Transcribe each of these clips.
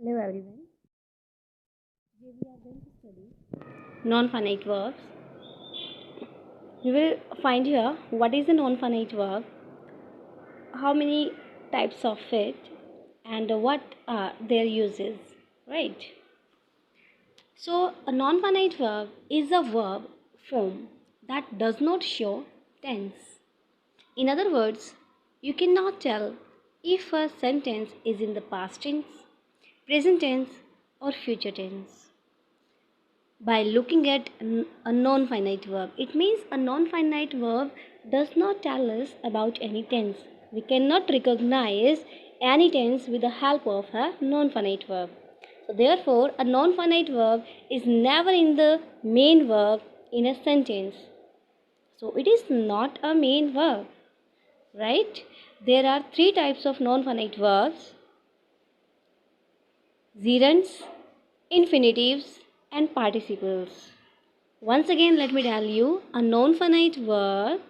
Hello everyone. Today we are going to study non-finite verbs. We will find here what is a non-finite verb, how many types of it, and what are their uses. Right. So a non-finite verb is a verb form that does not show tense. In other words, you cannot tell if a sentence is in the past tense, present tense, or future tense by looking at a non-finite verb. It means a non-finite verb does not tell us about any tense. We cannot recognize any tense with the help of a non-finite verb. So therefore, a non-finite verb is never in the main verb in a sentence. So it is not a main verb, right? There are three types of non-finite verbs: gerunds, infinitives, and participles. Once again, let me tell you, a non-finite verb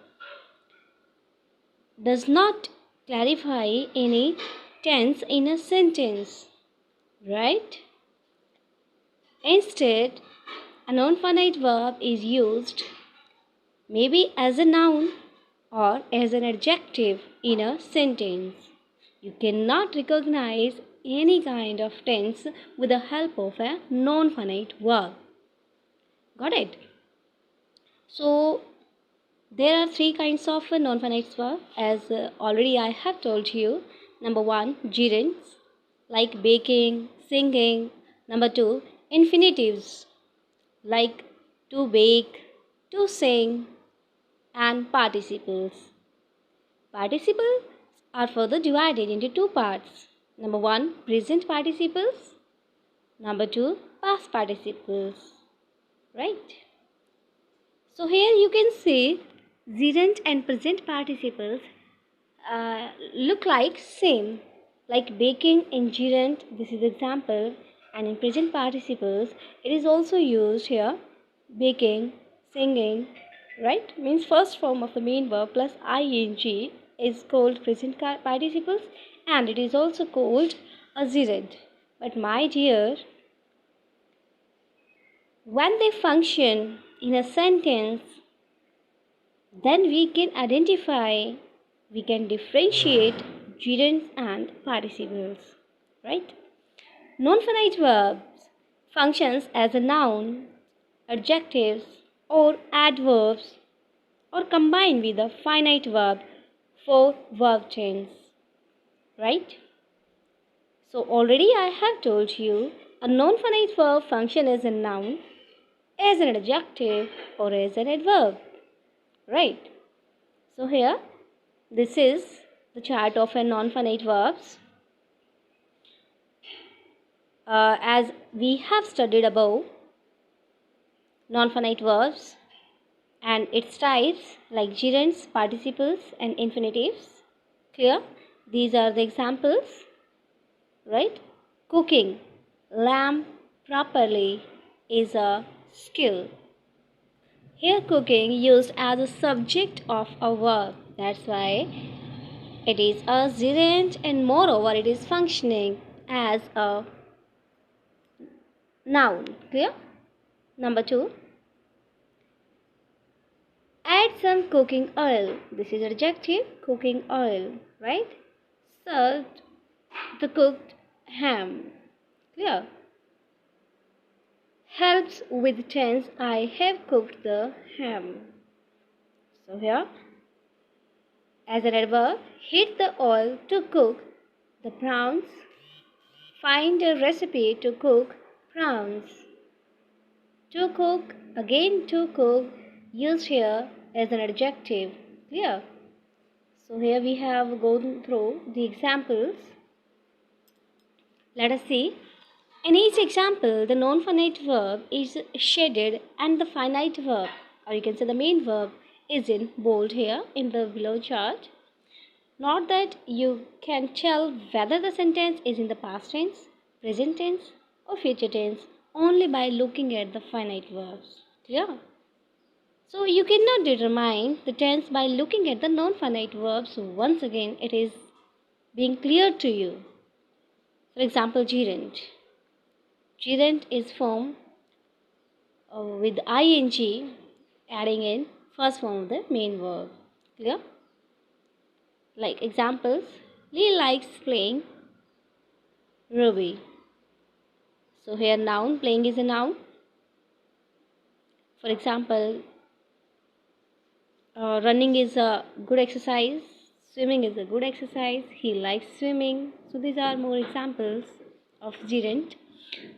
does not clarify any tense in a sentence, right? Instead, a non-finite verb is used maybe as a noun or as an adjective in a sentence. You cannot recognize any kind of tense with the help of a non-finite verb. Got it? So, there are three kinds of non-finite verb as already I have told you. Number one, gerunds like baking, singing. Number two, infinitives like to bake, to sing, and participles. Participles are further divided into two parts. Number one, present participles. Number two, past participles. Right? So here you can see gerund and present participles look like same. Like baking in gerund, this is example, and in present participles, it is also used here. Baking, singing, right? Means first form of the main verb plus ing is called present participles, and it is also called a gerund. But my dear, when they function in a sentence, then we can identify, we can differentiate gerunds and participles, right? Non-finite verbs functions as a noun, adjectives, or adverbs, or combined with a finite verb for verb tense, right? So already I have told you a non-finite verb function as a noun, as an adjective, or as an adverb, right? So here, this is the chart of a non-finite verbs. As we have studied above, non-finite verbs and its types like gerunds, participles, and infinitives. Clear? These are the examples, right? Cooking lamb properly is a skill. Here, cooking used as a subject of a verb. That's why it is a gerund, and moreover it is functioning as a noun. Clear? Number two, add some cooking oil. This is adjective, cooking oil, right? Served the cooked ham. Clear? Helps with tense, I have cooked the ham. So here, as an adverb, heat the oil to cook the prawns. Find a recipe to cook prawns. To cook, again to cook, used here as an adjective. Clear? So here we have gone through the examples. Let us see. In each example, the non-finite verb is shaded and the finite verb, or you can say the main verb, is in bold here in the below chart. Note that you can tell whether the sentence is in the past tense, present tense, or future tense only by looking at the finite verbs. Clear? So you cannot determine the tense by looking at the non-finite verbs. So once again, it is being clear to you. For example, gerund. Gerund is formed with ing adding in first form of the main verb. Clear? Like examples, Lee likes playing Ruby. So here noun, playing is a noun. For example, running is a good exercise, swimming is a good exercise, he likes swimming. So these are more examples of gerund.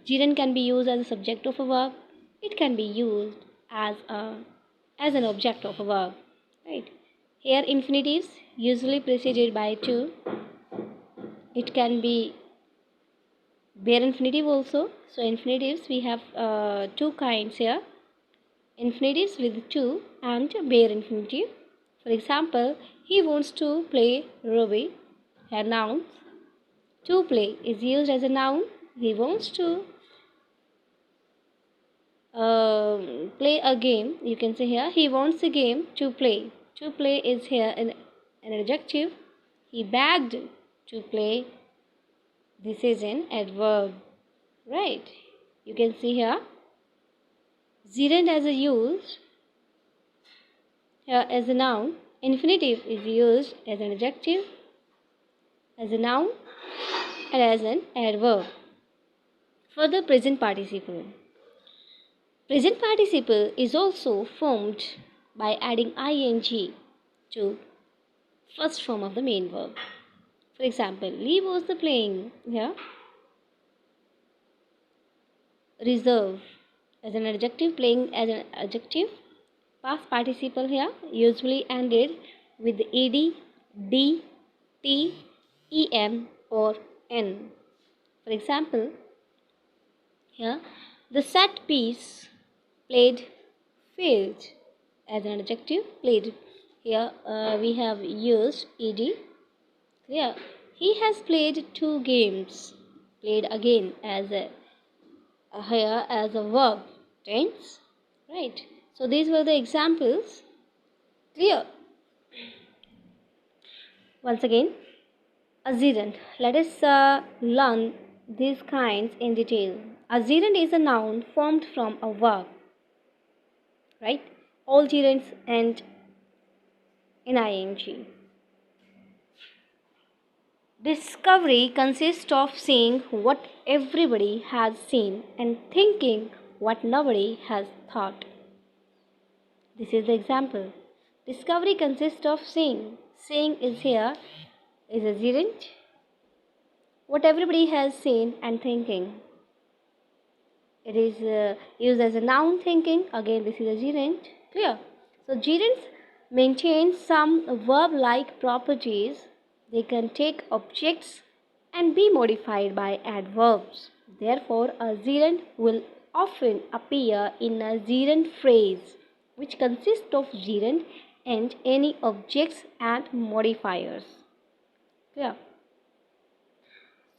Gerund can be used as a subject of a verb. It can be used as an object of a verb. Right? Here infinitives usually preceded by to. It can be bare infinitive also. So infinitives we have two kinds here. Infinitives with to and bare infinitive. For example, he wants to play Ruby. Here nouns. To play is used as a noun. He wants to play a game. You can say here he wants a game to play. To play is here an adjective. He begged to play. This is an adverb. Right? You can see here gerund as a use here as a noun. Infinitive is used as an adjective, as a noun, and as an adverb. For the present participle. Present participle is also formed by adding ing to first form of the main verb. For example, Lee was the playing here. Reserve as an adjective, playing as an adjective. Past participle here usually ended with ed, d, t, en or n. For example, here the set piece played failed as an adjective. Played here we have used ed. Here he has played 2 games. Played again as a here as a verb tense. Right. So these were the examples. Clear? Once again, a gerund. Let us learn these kinds in detail. A gerund is a noun formed from a verb. Right? All gerunds end in ing. Discovery consists of seeing what everybody has seen and thinking what nobody has thought. This is the example. Discovery consists of seeing. Seeing is here is a gerund. What everybody has seen and thinking. It is used as a noun thinking. Again, this is a gerund. Clear? So, gerunds maintain some verb-like properties. They can take objects and be modified by adverbs. Therefore, a gerund will often appear in a gerund phrase, which consists of gerund and any objects and modifiers. Clear?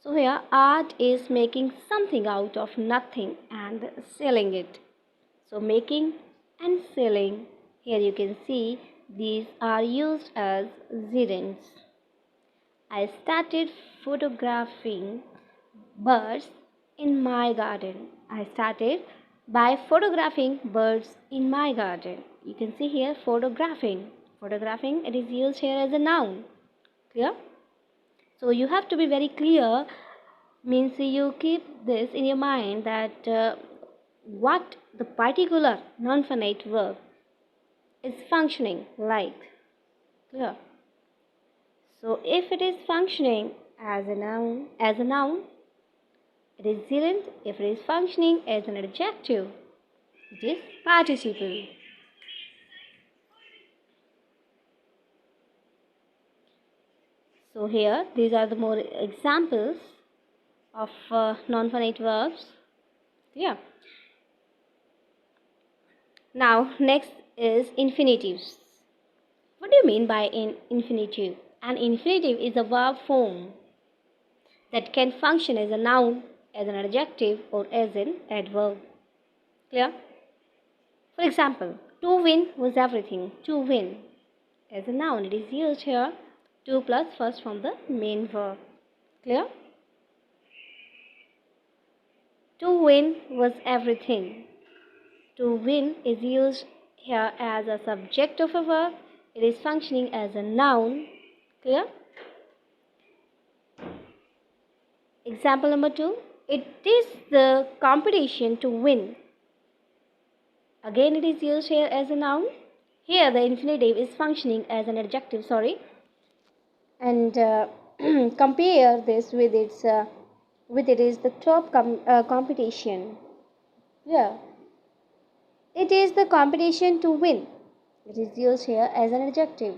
So here art is making something out of nothing and selling it. So making and selling, here you can see these are used as gerunds. I started photographing birds in my garden. I started by photographing birds in my garden. You can see here photographing. Photographing, it is used here as a noun. Clear? So you have to be very clear, means you keep this in your mind that what the particular non-finite verb is functioning like. Clear? So if it is functioning as a noun, it is gerund. If it is functioning as an adjective, it is participle. So here, these are the more examples of non-finite verbs. Yeah. Now, next is infinitives. What do you mean by an infinitive? An infinitive is a verb form that can function as a noun, as an adjective, or as an adverb. Clear? For example, to win was everything. To win as a noun, it is used here. To plus first from the main verb. Clear? To win was everything. To win is used here as a subject of a verb. It is functioning as a noun. Clear? Example number 2. It is the competition to win. Again, it is used here as a noun. Here, the infinitive is functioning as an adjective. And compare this with it is the top competition. Yeah, it is the competition to win. It is used here as an adjective.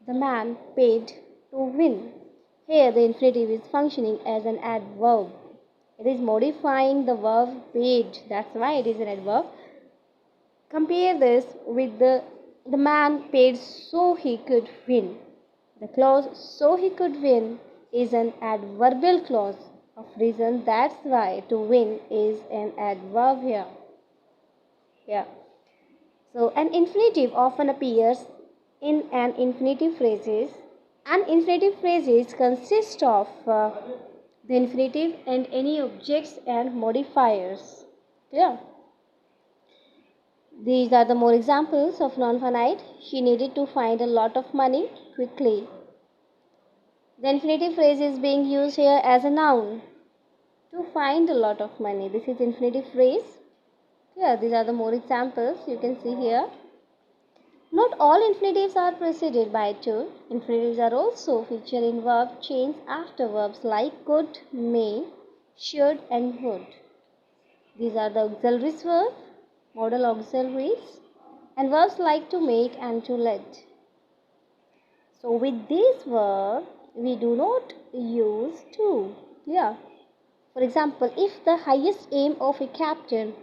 The man paid to win. Here, the infinitive is functioning as an adverb. It is modifying the verb paid. That's why it is an adverb. Compare this with the man paid so he could win. The clause so he could win is an adverbial clause of reason. That's why to win is an adverb here. Yeah. So an infinitive often appears in an infinitive phrases. An infinitive phrases consist of the infinitive and any objects and modifiers. Yeah. These are the more examples of non-finite. She needed to find a lot of money quickly. The infinitive phrase is being used here as a noun. To find a lot of money. This is infinitive phrase. Here, these are the more examples you can see here. Not all infinitives are preceded by to. Infinitives are also featured in verb chains after verbs like could, may, should and would. These are the auxiliaries verbs, modal auxiliaries, and verbs like to make and to let. So with these verbs, we do not use to. Yeah. For example, if the highest aim of a captain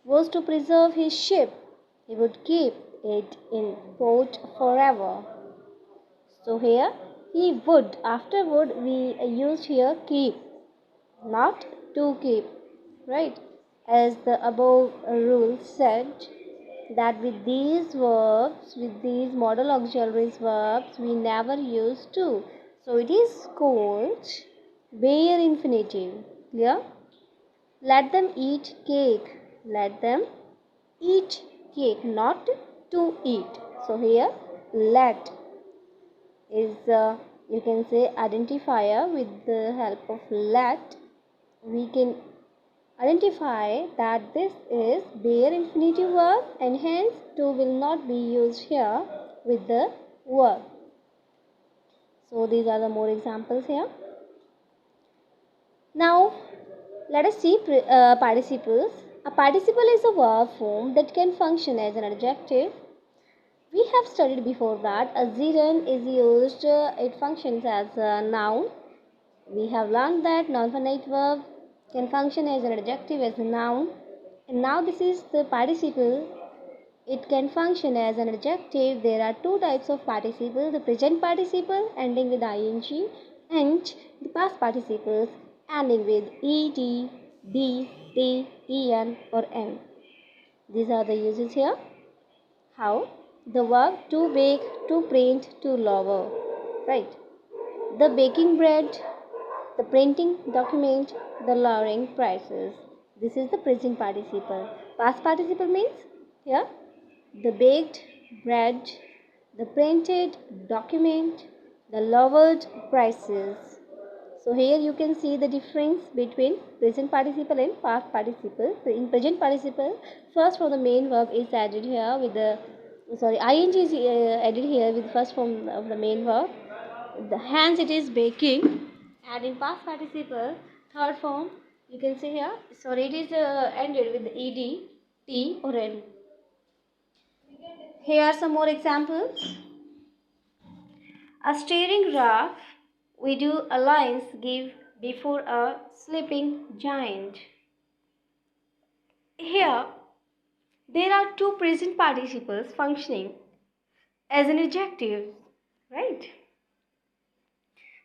was to preserve his ship, he would keep it in port forever. So here, he would. After would, we used here keep, not to keep. Right? As the above rule said, that with these verbs, with these modal auxiliaries verbs, we never use to. So it is called bare infinitive. Clear? Let them eat cake. Let them eat cake, not to eat. So here, let is you can say identifier. With the help of let, we can identify that this is bare infinitive verb and hence to will not be used here with the verb. So these are the more examples here. Now let us see participles. A participle is a verb form that can function as an adjective. We have studied before that a gerund is used, it functions as a noun. We have learned that non-finite verb can function as an adjective, as a noun. And now this is the participle. It can function as an adjective. There are two types of participle: the present participle ending with ing and the past participles ending with ed, d, t, en or n. These are the uses here. How? The verb to bake, to print, to lower. Right? The baking bread, the printing document, the lowering prices. This is the present participle. Past participle means here the baked bread, the printed document, the lowered prices. So here you can see the difference between present participle and past participle. So in present participle, first form the main verb is added here with the ing is added here with first form of the main verb. Hence it is baking. And in past participle, third form, you can see here. It is ended with ed, t or n. Here are some more examples. A staring graph, we do a lines give before a sleeping giant. Here, there are two present participles functioning as an adjective, right?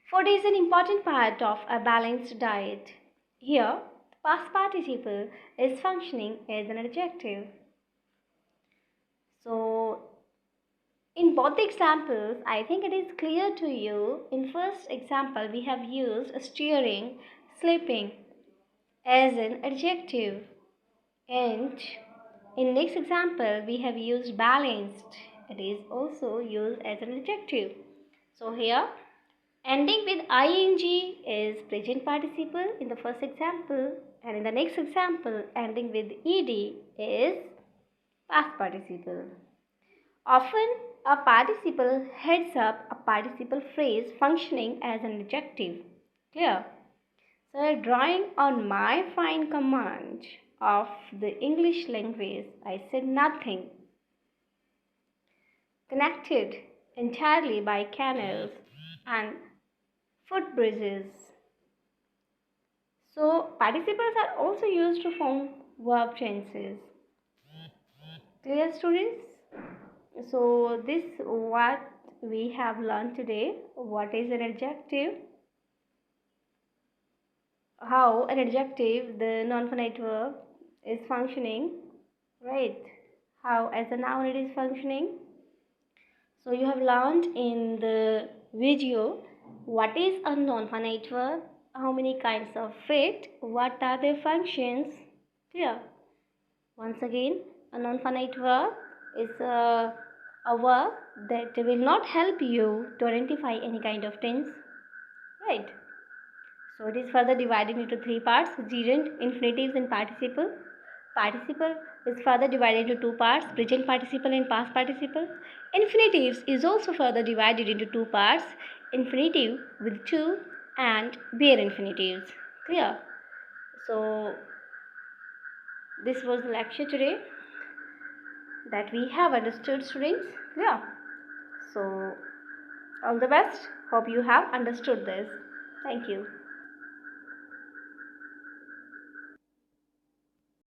Food is an important part of a balanced diet. Here, the past participle is functioning as an adjective. So, in both the examples, I think it is clear to you. In first example, we have used steering, sleeping. as an adjective. And in next example, we have used balanced. It is also used as an adjective. So here, ending with ing is present participle in the first example, and in the next example, ending with ed is past participle. Often, a participle heads up a participle phrase functioning as an adjective. Clear? So, drawing on my fine command of the English language, I said nothing. Connected entirely by canals and footbridges. So, participles are also used to form verb tenses. Clear, students? So, this what we have learned today. What is an adjective? How an adjective, the non-finite verb, is functioning, right? How as a noun it is functioning. So you have learned in the video what is a non-finite verb, how many kinds of it, what are their functions. Clear? Once again, a non-finite verb is a verb that will not help you to identify any kind of tense, right? So it is further divided into three parts: gerund, infinitives, and participle. Participle is further divided into two parts: present participle and past participle. Infinitives is also further divided into two parts: infinitive with to and bare infinitives. Clear? So this was the lecture today that we have understood, students. Clear? So all the best. Hope you have understood this. Thank you.